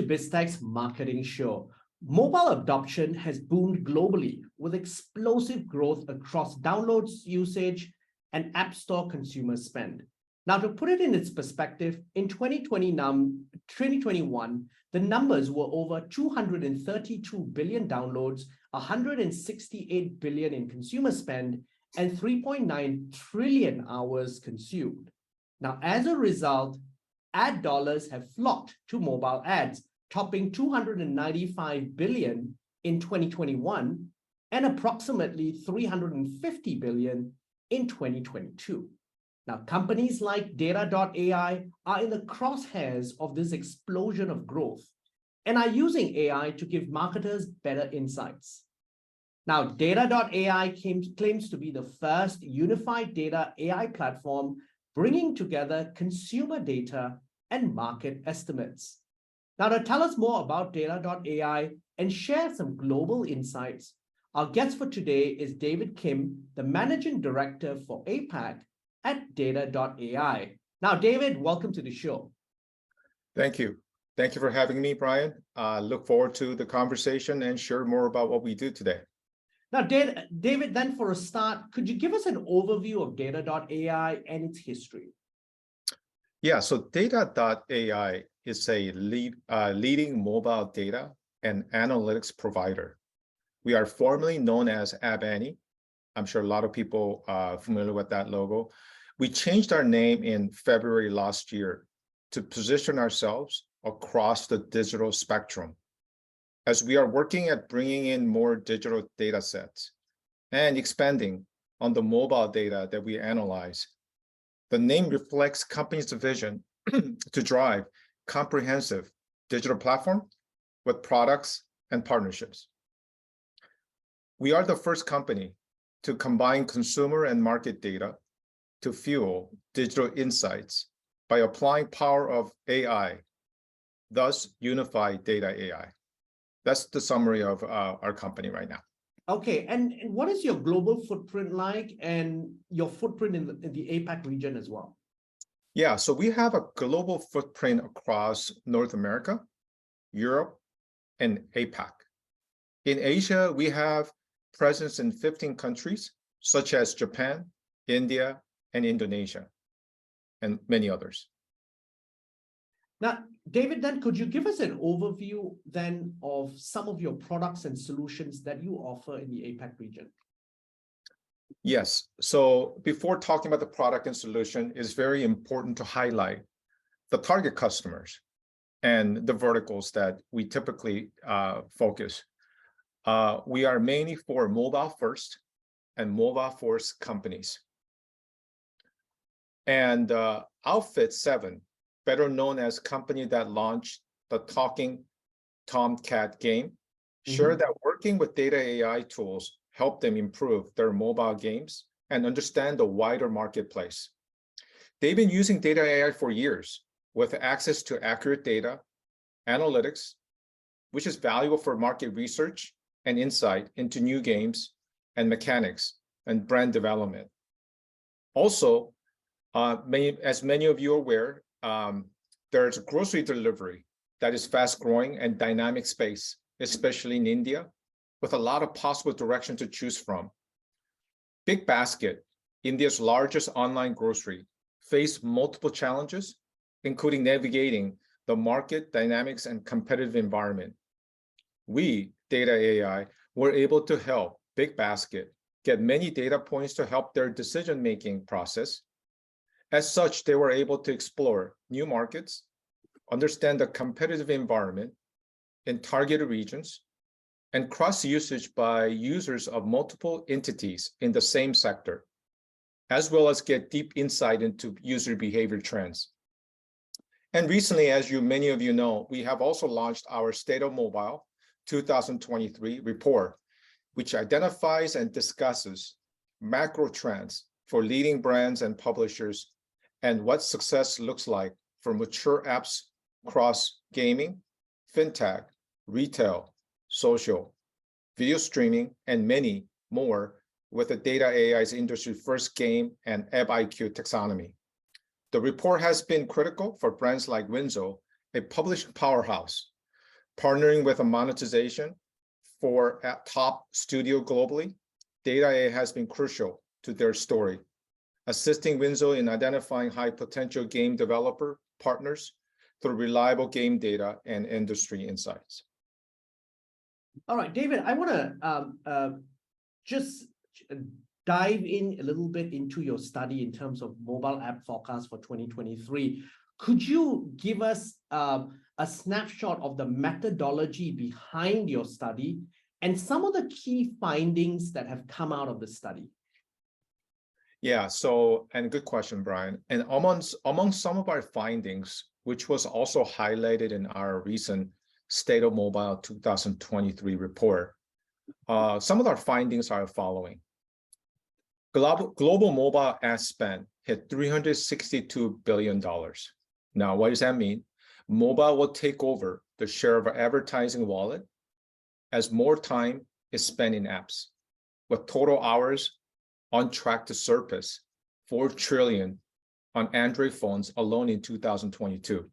to BizTech's marketing show. Mobile adoption has boomed globally with explosive growth across downloads usage and App Store consumer spend. Now, to put it in its perspective, in 2021, the numbers were over 232 billion downloads, 168 billion in consumer spend, and 3.9 trillion hours consumed. Now, as a result, ad dollars have flocked to mobile ads, topping 295 billion in 2021 and approximately 350 billion in 2022. Now, companies like data.ai are in the crosshairs of this explosion of growth and are using AI to give marketers better insights. Now, data.ai claims to be the first unified data AI platform bringing together consumer data and market estimates. Now, to tell us more about data.ai and share some global insights, our guest for today is David Kim, the Managing Director for APAC at data.ai. Now, David, welcome to the show. Thank you. Thank you for having me, Brian. Look forward to the conversation and share more about what we do today. Now, David, then for a start, could you give us an overview of data.ai and its history? Yeah, so data.ai is a leading mobile data and analytics provider. We are formerly known as App Annie. I'm sure a lot of people are familiar with that logo. We changed our name in February last year to position ourselves across the digital spectrum, as we are working at bringing in more digital data sets and expanding on the mobile data that we analyze. The name reflects company's vision to drive comprehensive digital platform with products and partnerships. We are the first company to combine consumer and market data to fuel digital insights by applying power of AI, thus unify data AI. That's the summary of our company right now. Okay, and what is your global footprint like and your footprint in the APAC region as well? Yeah, so we have a global footprint across North America, Europe, and APAC. In Asia, we have presence in 15 countries, such as Japan, India, and Indonesia, and many others. Now, David, then could you give us an overview then of some of your products and solutions that you offer in the APAC region? Yes, so before talking about the product and solution, it's very important to highlight the target customers and the verticals that we typically focus. We are mainly for mobile first and mobile first companies. And Outfit 7, better known as company that launched the Talking Tomcat game, shared that working with data AI tools helped them improve their mobile games and understand the wider marketplace. They've been using data AI for years with access to accurate data, analytics, which is valuable for market research and insight into new games and mechanics and brand development. Also, as many of you are aware, there's grocery delivery that is fast growing and dynamic space, especially in India, with a lot of possible direction to choose from. Big Basket, India's largest online grocery, faced multiple challenges, including navigating the market dynamics and competitive environment. We, Data AI, were able to help Big Basket get many data points to help their decision-making process. As such, they were able to explore new markets, understand the competitive environment in targeted regions, and cross-usage by users of multiple entities in the same sector, as well as get deep insight into user behavior trends. And recently, as many of you know, we have also launched our State of Mobile 2023 report, which identifies and discusses macro trends for leading brands and publishers and what success looks like for mature apps across gaming, fintech, retail, social, video streaming, and many more with the Data AI's industry first game and App IQ taxonomy. The report has been critical for brands like Winzo, a publishing powerhouse, Partnering with a monetization for a top studio globally, data.ai has been crucial to their story, assisting Winzo in identifying high potential game developer partners through reliable game data and industry insights. All right, David, I want to just dive in a little bit into your study in terms of mobile app forecast for 2023. Could you give us a snapshot of the methodology behind your study and some of the key findings that have come out of the study? Yeah, and good question, Brian. And among some of our findings, which was also highlighted in our recent State of Mobile 2023 report, some of our findings are following. Global mobile ad spend hit $362 billion. Now, what does that mean? Mobile will take over the share of our advertising wallet as more time is spent in apps, with total hours on track to surpass 4 trillion on Android phones alone in 2022.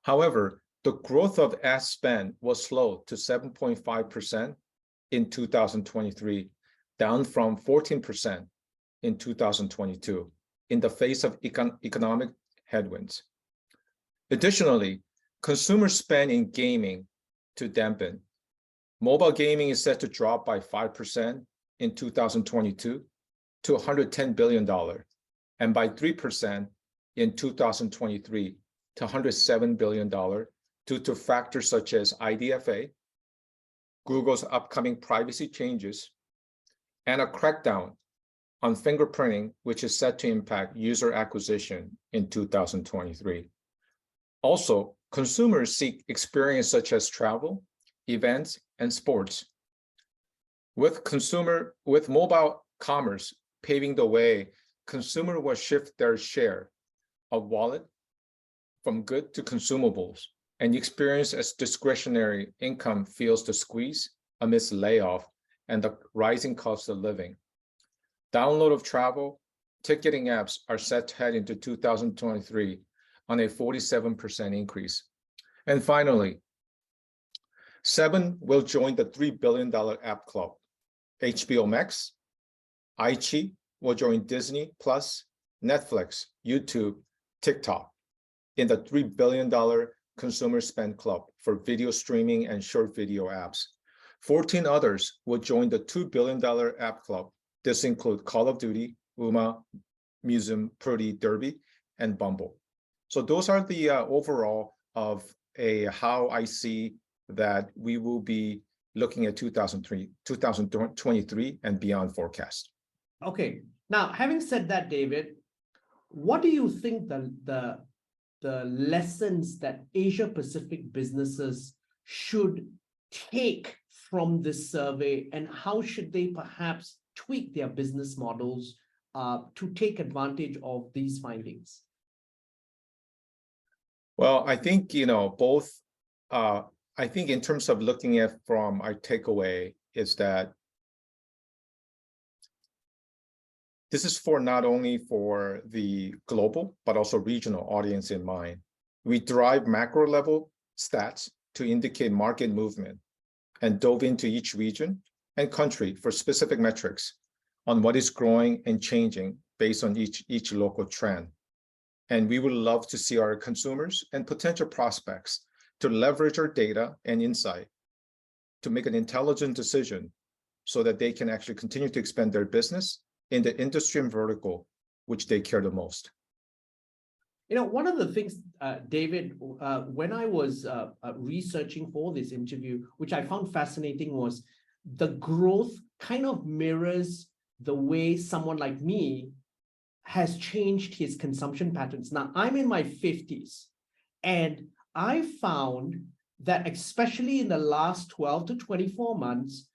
However, the growth of ad spend was slow to 7.5% in 2023, down from 14% in 2022, in the face of economic headwinds. Additionally, consumer spend in gaming to dampen. Mobile gaming is set to drop by 5% in 2022 to $110 billion, and by 3% in 2023 to $107 billion due to factors such as IDFA, Google's upcoming privacy changes, and a crackdown on fingerprinting, which is set to impact user acquisition in 2023. Also, consumers seek experience such as travel, events, and sports. With mobile commerce paving the way, consumer will shift their share of wallet from good to consumables and experience as discretionary income feels the squeeze amidst layoff and the rising cost of living. Download of travel, ticketing apps are set to head into 2023 on a 47% increase. And finally, 7 will join the $3 billion app club. HBO Max, iQIYI will join Disney Plus, Netflix, YouTube, TikTok in the $3 billion consumer spend club for video streaming and short video apps. 14 others will join the $2 billion app club. This includes Call of Duty, Uma, Museum, Purdy, Derby, and Bumble. So those are the overall of how I see that we will be looking at 2023 and beyond forecast. Okay. Now, having said that, David, what do you think the lessons that Asia Pacific businesses should take from this survey, and how should they perhaps tweak their business models to take advantage of these findings? Well, I think, both, I think in terms of looking at from our takeaway is that this is for not only for the global, but also regional audience in mind. We derive macro level stats to indicate market movement and dove into each region and country for specific metrics on what is growing and changing based on each local trend. And we would love to see our consumers and potential prospects to leverage our data and insight to make an intelligent decision so that they can actually continue to expand their business in the industry and vertical which they care the most. One of the things, David, when I was researching for this interview, which I found fascinating, was the growth kind of mirrors the way someone like me has changed his consumption patterns. Now, I'm in my 50s, and I found that especially in the last 12 to 24 months,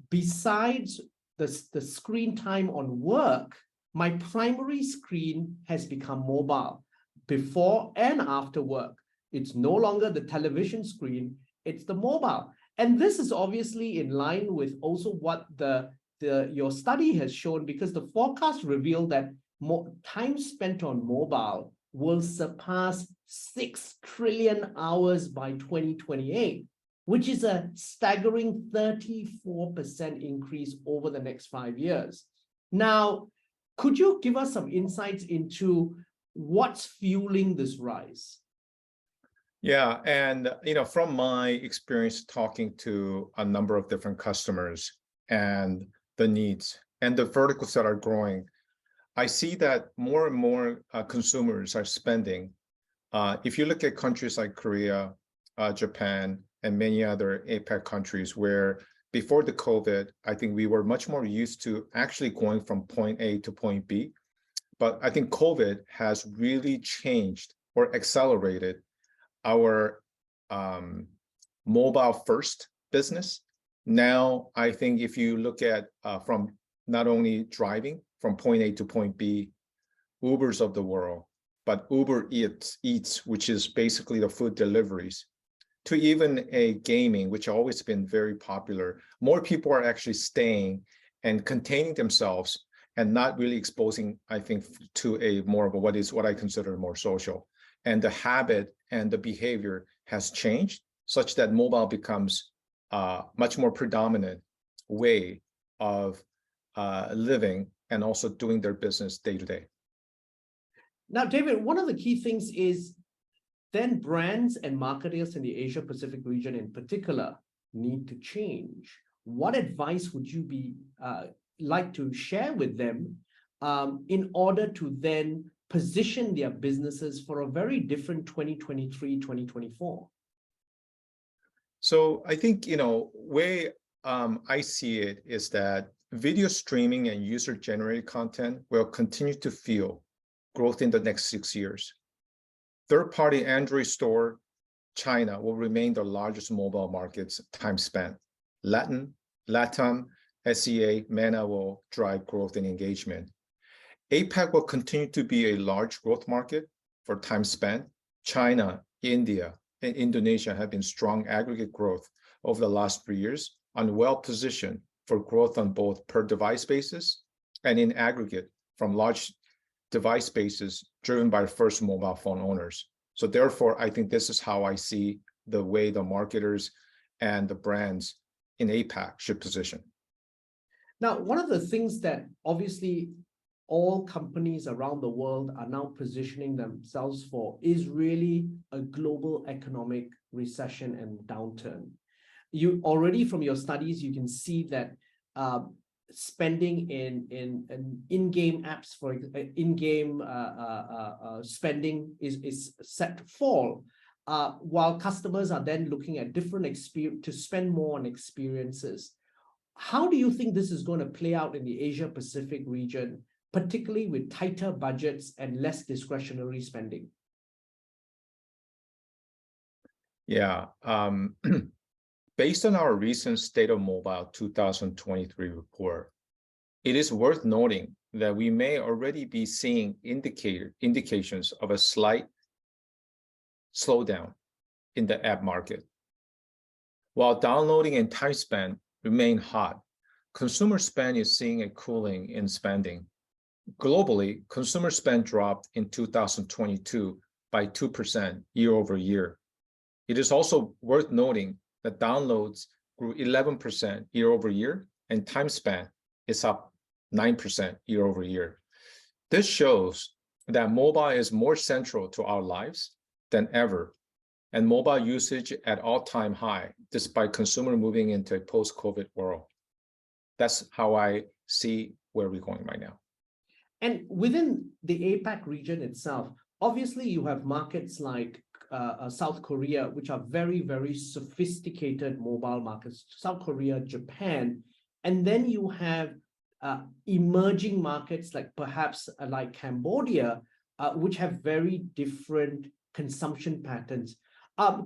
besides the screen time on work, my primary screen has become mobile. Before and after work, it's no longer the television screen, it's the mobile. And this is obviously in line with also what your study has shown, because the forecast revealed that more time spent on mobile will surpass 6 trillion hours by 2028. which is a staggering 34% increase over the next 5 years. Now, could you give us some insights into what's fueling this rise? Yeah, and from my experience talking to a number of different customers and the needs and the verticals that are growing, I see that more and more consumers are spending. If you look at countries like Korea, Japan, and many other APAC countries where before the COVID, I think we were much more used to actually going from point A to point B. But I think COVID has really changed or accelerated our mobile first business. Now, I think if you look at from not only driving from point A to point B, Ubers of the world, but Uber Eats, which is basically the food deliveries, to even a gaming, which has always been very popular. More people are actually staying and containing themselves and not really exposing, I think, to a more of a what I consider more social. And the habit and the behavior has changed such that mobile becomes a much more predominant way of living and also doing their business day to day. Now, David, one of the key things is then brands and marketers in the Asia Pacific region in particular need to change. What advice would you be like to share with them in order to then position their businesses for a very different 2023, 2024? So I think, way I see it is that video streaming and user-generated content will continue to fuel growth in the next 6 years. Third-party Android store, China will remain the largest mobile market's time spent. LATAM, SEA, MENA will drive growth and engagement. APAC will continue to be a large growth market for time spent. China, India, and Indonesia have been strong aggregate growth over the last 3 years and well-positioned for growth on both per device basis and in aggregate from large device bases driven by first mobile phone owners. So therefore, I think this is how I see the way the marketers and the brands in APAC should position. Now, one of the things that obviously all companies around the world are now positioning themselves for is really a global economic recession and downturn. You already from your studies, you can see that spending in-game apps for in-game spending is set to fall, while customers are then looking at different to spend more on experiences. How do you think this is going to play out in the Asia Pacific region, particularly with tighter budgets and less discretionary spending? Yeah, based on our recent State of Mobile 2023 report, it is worth noting that we may already be seeing indications of a slight slowdown in the app market. While downloading and time spent remain hot, consumer spend is seeing a cooling in spending. Globally, consumer spend dropped in 2022 by 2% year over year. It is also worth noting that downloads grew 11% year over year and time spent is up 9% year over year. This shows that mobile is more central to our lives than ever, and mobile usage at all-time high, despite consumer moving into a post-COVID world. That's how I see where we're going right now. And within the APAC region itself, obviously you have markets like South Korea, which are very, very sophisticated mobile markets, South Korea, Japan, and then you have emerging markets like perhaps like Cambodia, which have very different consumption patterns.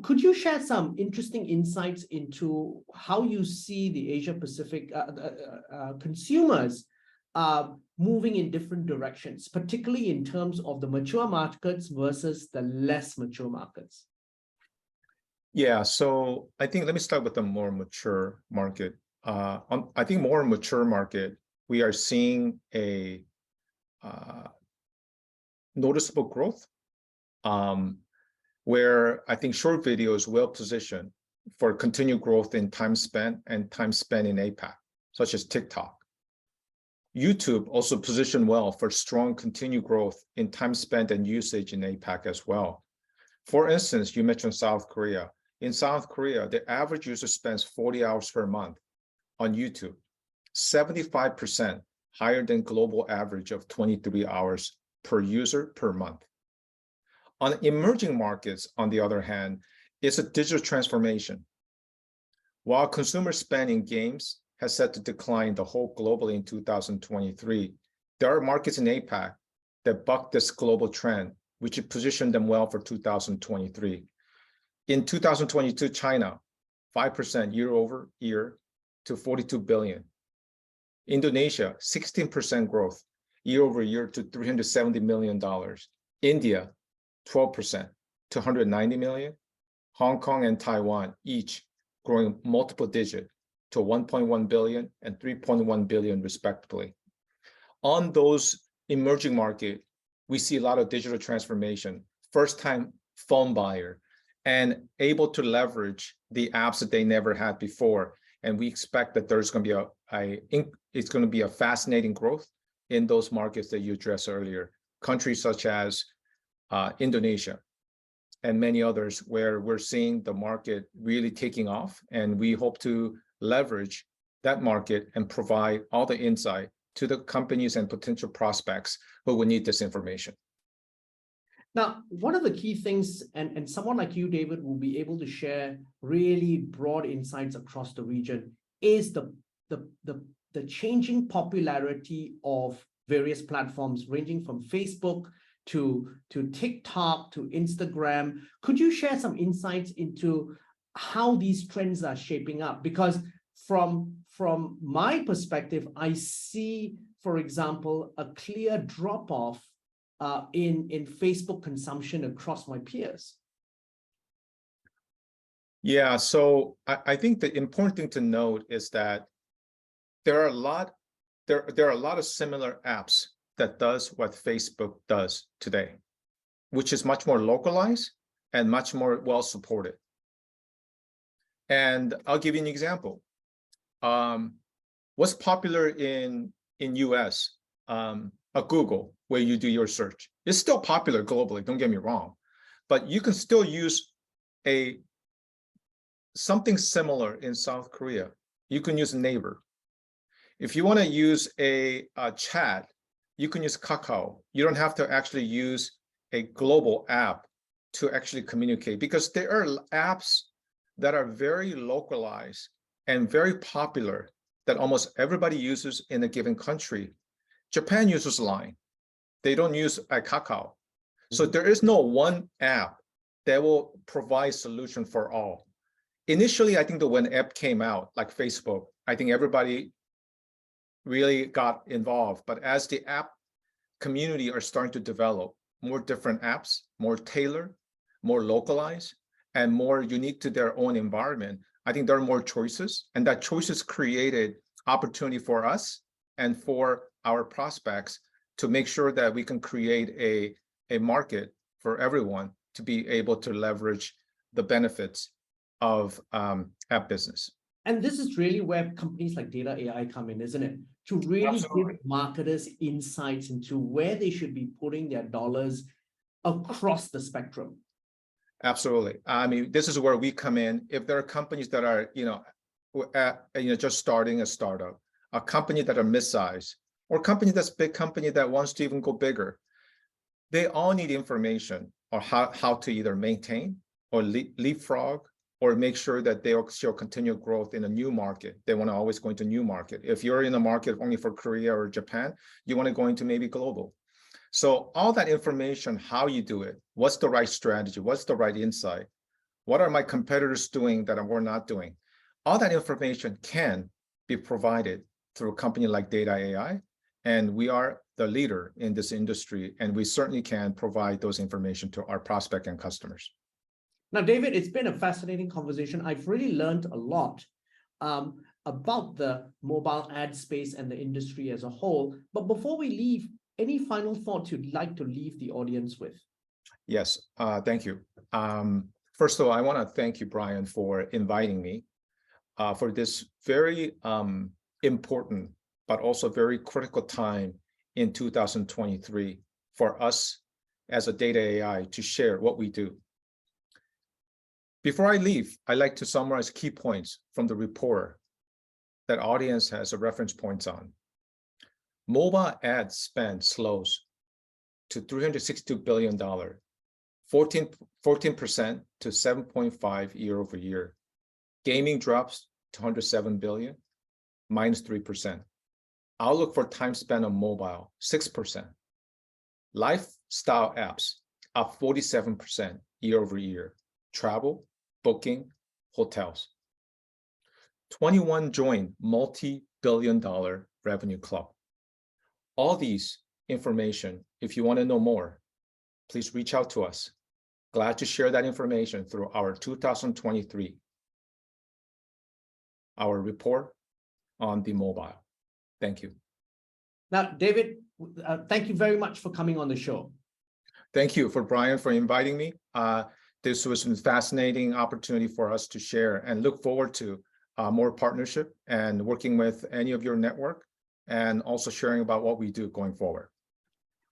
Could you share some interesting insights into how you see the Asia Pacific consumers moving in different directions, particularly in terms of the mature markets versus the less mature markets? Yeah, so I think let me start with the more mature market. I think more mature market, we are seeing a noticeable growth where I think short video is well positioned for continued growth in time spent and time spent in APAC, such as TikTok. YouTube also positioned well for strong continued growth in time spent and usage in APAC as well. For instance, you mentioned South Korea. In South Korea, the average user spends 40 hours per month on YouTube, 75% higher than global average of 23 hours per user per month. On emerging markets, on the other hand, it's a digital transformation. While consumer spending games has set to decline the whole globally in 2023, there are markets in APAC that buck this global trend, which positioned them well for 2023. In 2022, China, 5% year over year to 42 billion. Indonesia, 16% growth year over year to $370 million. India, 12% to 190 million. Hong Kong and Taiwan each growing multiple digit to 1.1 billion and 3.1 billion respectively. On those emerging market, we see a lot of digital transformation, first-time phone buyer, and able to leverage the apps that they never had before. And we expect that there's going to be a fascinating growth in those markets that you addressed earlier. Countries such as Indonesia and many others, where we're seeing the market really taking off, and we hope to leverage that market and provide all the insight to the companies and potential prospects who will need this information. Now, one of the key things, and someone like you, David, will be able to share really broad insights across the region, is the changing popularity of various platforms, ranging from Facebook to TikTok to Instagram. Could you share some insights into how these trends are shaping up? Because from my perspective, I see, for example, a clear drop-off in Facebook consumption across my peers. Yeah, so I think the important thing to note is that there are a lot of similar apps that does what Facebook does today, which is much more localized and much more well supported. And I'll give you an example. What's popular in US, a Google, where you do your search. It's still popular globally, don't get me wrong, but you can still use something similar in South Korea. You can use Neighbor. If you want to use a chat, you can use Kakao. You don't have to actually use a global app to actually communicate, because there are apps that are very localized and very popular that almost everybody uses in a given country. Japan uses Line. They don't use a Kakao. So there is no one app that will provide solution for all. Initially, I think that when app came out, like Facebook, I think everybody really got involved. But as the app community are starting to develop more different apps, more tailored, more localized, and more unique to their own environment, I think there are more choices, and that choices created opportunity for us and for our prospects to make sure that we can create a market for everyone to be able to leverage the benefits of app business. And this is really where companies like data.ai come in, isn't it? To really give marketers insights into where they should be putting their dollars across the spectrum. Absolutely. I mean, this is where we come in. If there are companies that are, just starting a startup, a company that are mid-size, or company that's big company that wants to even go bigger, they all need information on how to either maintain or leapfrog, or make sure that they show continued growth in a new market. They want to always go into new market. If you're in a market only for Korea or Japan, you want to go into maybe global. So all that information, how you do it, what's the right strategy, what's the right insight, what are my competitors doing that we're not doing? All that information can be provided through a company like data.ai, and we are the leader in this industry, and we certainly can provide those information to our prospect and customers. Now, David, it's been a fascinating conversation. I've really learned a lot about the mobile ad space and the industry as a whole. But before we leave, any final thoughts you'd like to leave the audience with? Yes, thank you. First of all, I want to thank you, Brian, for inviting me for this very important, but also very critical time in 2023 for us as a data AI to share what we do. Before I leave, I'd like to summarize key points from the report that audience has a reference points on. Mobile ad spend slows to $362 billion, 14% to 7.5 year over year. Gaming drops to $107 billion, minus 3%. Outlook for time spent on mobile, 6%. Lifestyle apps up 47% year over year. Travel, booking, hotels. 21 joined multi-billion-dollar revenue club. All these information, if you want to know more, please reach out to us. Glad to share that information through our 2023, our report on the mobile. Thank you. Now, David, thank you very much for coming on the show. Thank you for Brian for inviting me. This was a fascinating opportunity for us to share and look forward to more partnership and working with any of your network and also sharing about what we do going forward.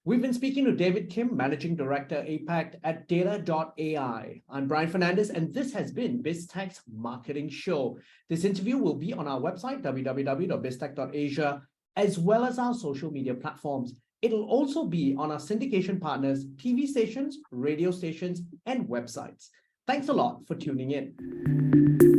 We've been speaking to David Kim, Managing Director, APAC at data.ai. I'm Brian Fernandez, and this has been BizTech's Marketing Show. This interview will be on our website, www.biztech.asia, as well as our social media platforms. It'll also be on our syndication partners, TV stations, radio stations, and websites. Thanks a lot for tuning in.